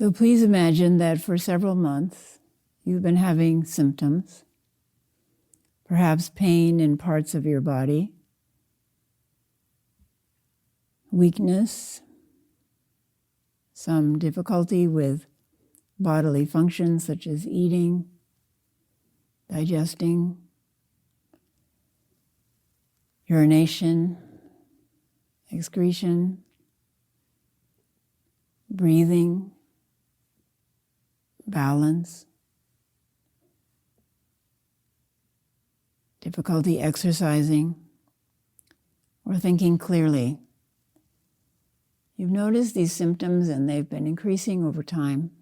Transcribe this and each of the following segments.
So please imagine that for several months you've been having symptoms, perhaps pain in parts of your body, weakness, some difficulty with bodily functions such as eating, digesting, urination, excretion, breathing, balance, difficulty exercising, or thinking clearly. You've noticed these symptoms and they've been increasing over time.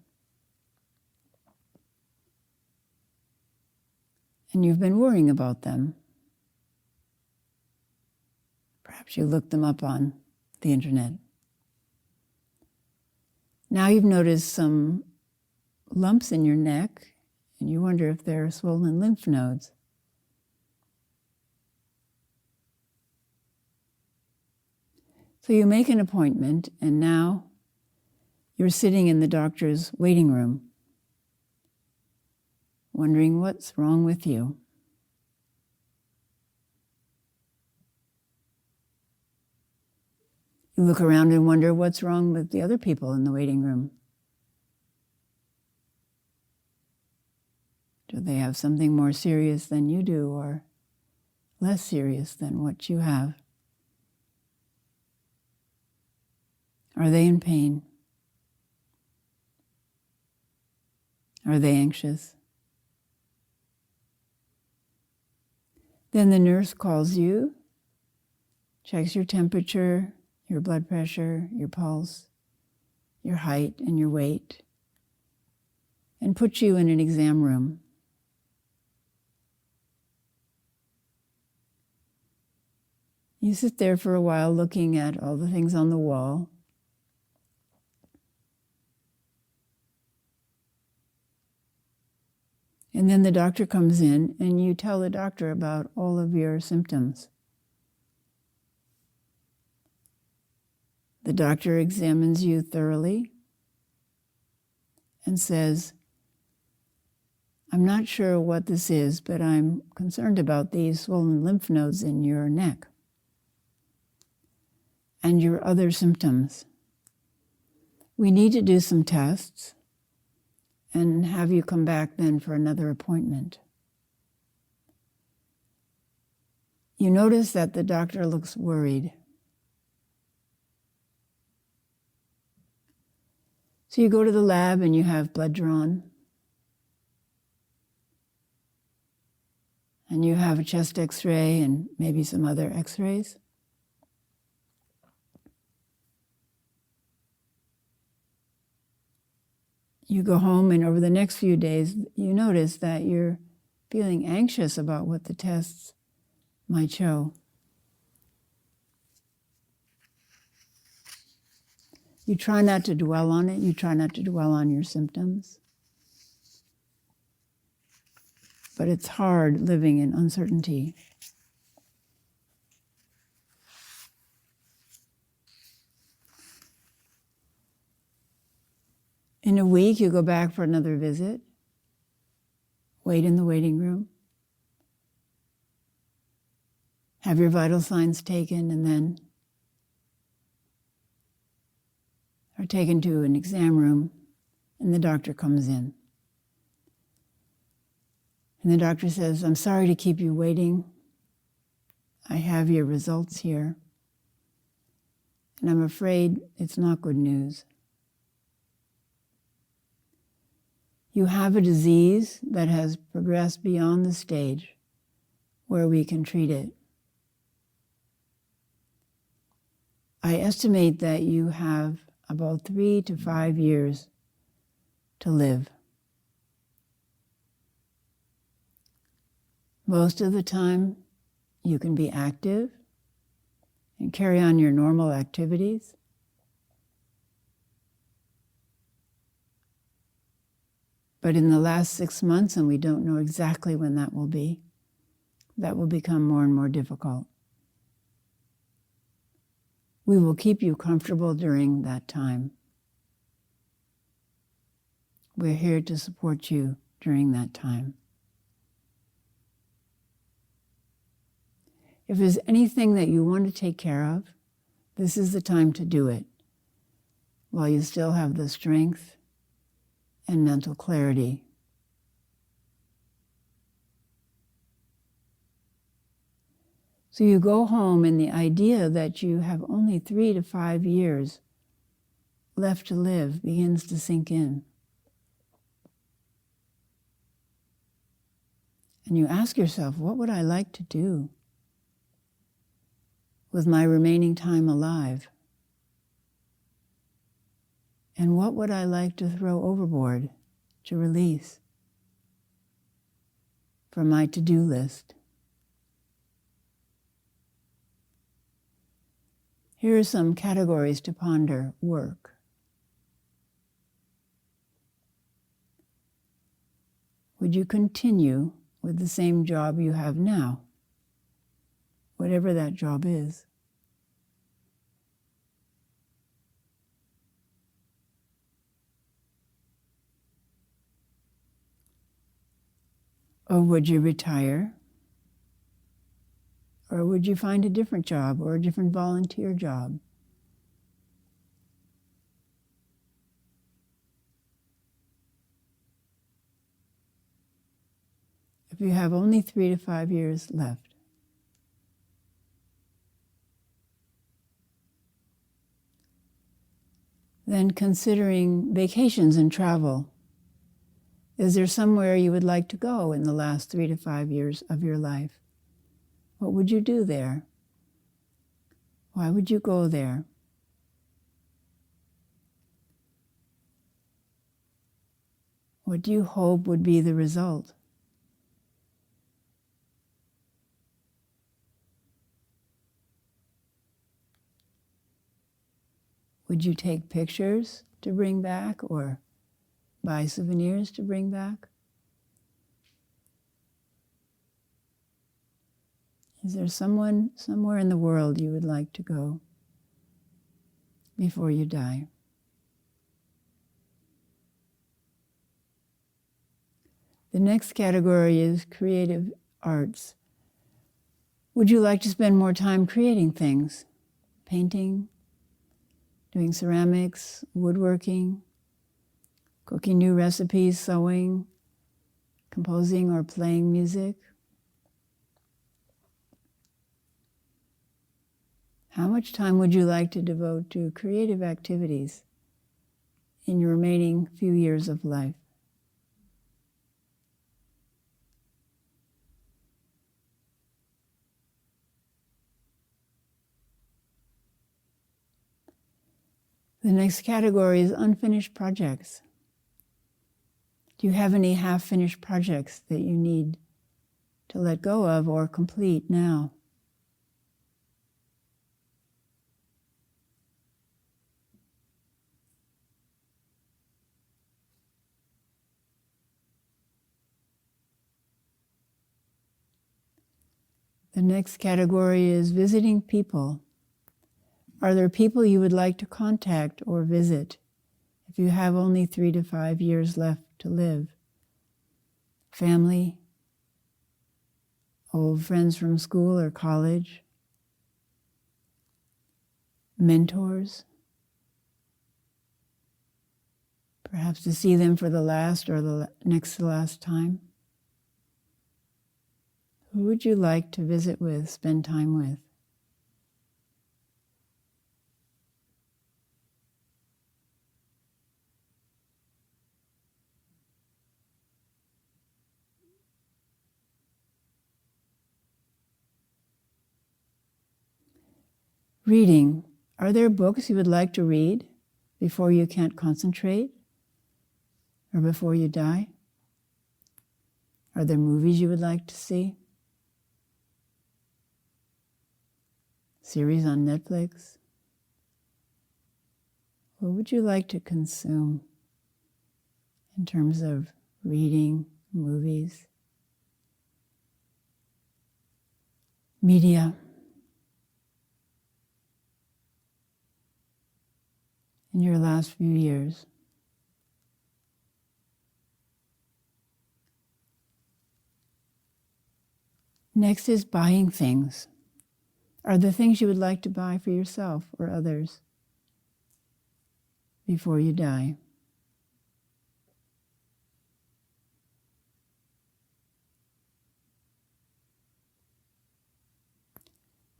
And you've been worrying about them. Perhaps you looked them up on the internet. Now you've noticed some lumps in your neck, and you wonder if they're swollen lymph nodes. So you make an appointment, and now you're sitting in the doctor's waiting room, wondering what's wrong with you. You look around and wonder what's wrong with the other people in the waiting room. Do they have something more serious than you do, or less serious than what you have? Are they in pain? Are they anxious? Then the nurse calls you, checks your temperature, your blood pressure, your pulse, your height and your weight, and puts you in an exam room. You sit there for a while looking at all the things on the wall. And then the doctor comes in and you tell the doctor about all of your symptoms. The doctor examines you thoroughly and says, I'm not sure what this is, but I'm concerned about these swollen lymph nodes in your neck and your other symptoms. We need to do some tests and have you come back then for another appointment. You notice that the doctor looks worried. So you go to the lab and you have blood drawn. And you have a chest x-ray and maybe some other x-rays. You go home, and over the next few days, you notice that you're feeling anxious about what the tests might show. You try not to dwell on it. You try not to dwell on your symptoms. But it's hard living in uncertainty. In a week, you go back for another visit, wait in the waiting room, have your vital signs taken, and then are taken to an exam room, and the doctor comes in. And the doctor says, I'm sorry to keep you waiting. I have your results here, and I'm afraid it's not good news. You have a disease that has progressed beyond the stage where we can treat it. I estimate that you have about 3 to 5 years to live. Most of the time, you can be active and carry on your normal activities. But in the last 6 months, and we don't know exactly when that will be, that will become more and more difficult. We will keep you comfortable during that time. We're here to support you during that time. If there's anything that you want to take care of, this is the time to do it, while you still have the strength and mental clarity. So you go home in the idea that you have only 3 to 5 years left to live begins to sink in. And you ask yourself, what would I like to do with my remaining time alive? And what would I like to throw overboard, to release from my to-do list? Here are some categories to ponder. Work. Would you continue with the same job you have now, whatever that job is? Or would you retire? Or would you find a different job or a different volunteer job? If you have only 3 to 5 years left, then considering vacations and travel, is there somewhere you would like to go in the last 3 to 5 years of your life? What would you do there? Why would you go there? What do you hope would be the result? Would you take pictures to bring back or buy souvenirs to bring back? Is there someone somewhere in the world you would like to go before you die? The next category is creative arts. Would you like to spend more time creating things? Painting, doing ceramics, woodworking, cooking new recipes, sewing, composing or playing music? How much time would you like to devote to creative activities in your remaining few years of life? The next category is unfinished projects. Do you have any half-finished projects that you need to let go of or complete now? The next category is visiting people. Are there people you would like to contact or visit if you have only 3 to 5 years left to live? Family, old friends from school or college, mentors, perhaps to see them for the last or the next to last time. Who would you like to visit with, spend time with? Reading. Are there books you would like to read before you can't concentrate or before you die? Are there movies you would like to see? Series on Netflix? What would you like to consume in terms of reading, movies, media? In your last few years. Next is buying things. Are there things you would like to buy for yourself or others before you die?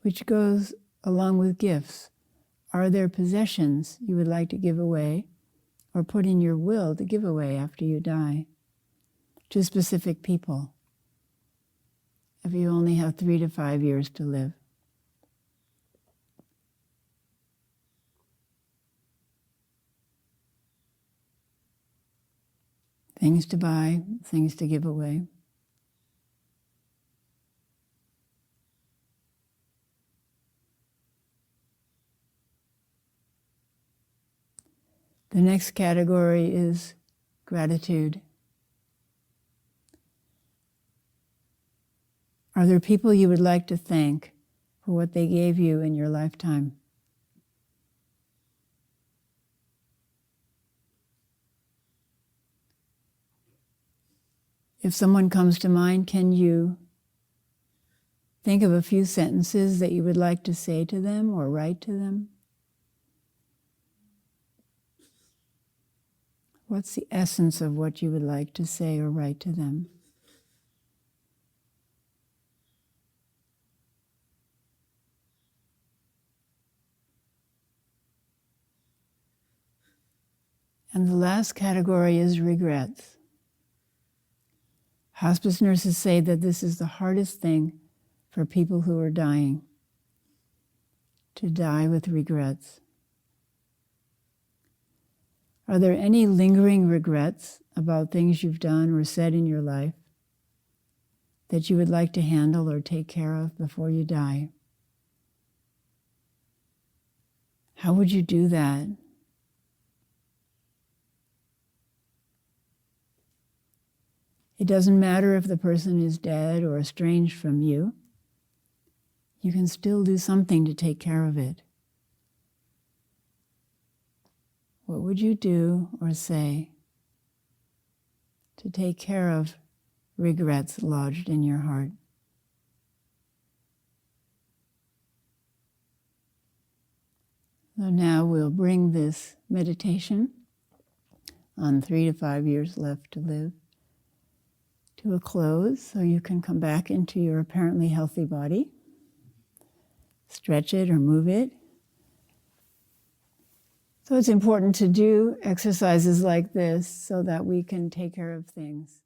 Which goes along with gifts. Are there possessions you would like to give away or put in your will to give away after you die to specific people if you only have 3 to 5 years to live? Things to buy, things to give away. The next category is gratitude. Are there people you would like to thank for what they gave you in your lifetime? If someone comes to mind, can you think of a few sentences that you would like to say to them or write to them? What's the essence of what you would like to say or write to them? And the last category is regrets. Hospice nurses say that this is the hardest thing for people who are dying, to die with regrets. Are there any lingering regrets about things you've done or said in your life that you would like to handle or take care of before you die? How would you do that? It doesn't matter if the person is dead or estranged from you. You can still do something to take care of it. What would you do or say to take care of regrets lodged in your heart? So now we'll bring this meditation on 3 to 5 years left to live to a close, so you can come back into your apparently healthy body, stretch it or move it. So it's important to do exercises like this so that we can take care of things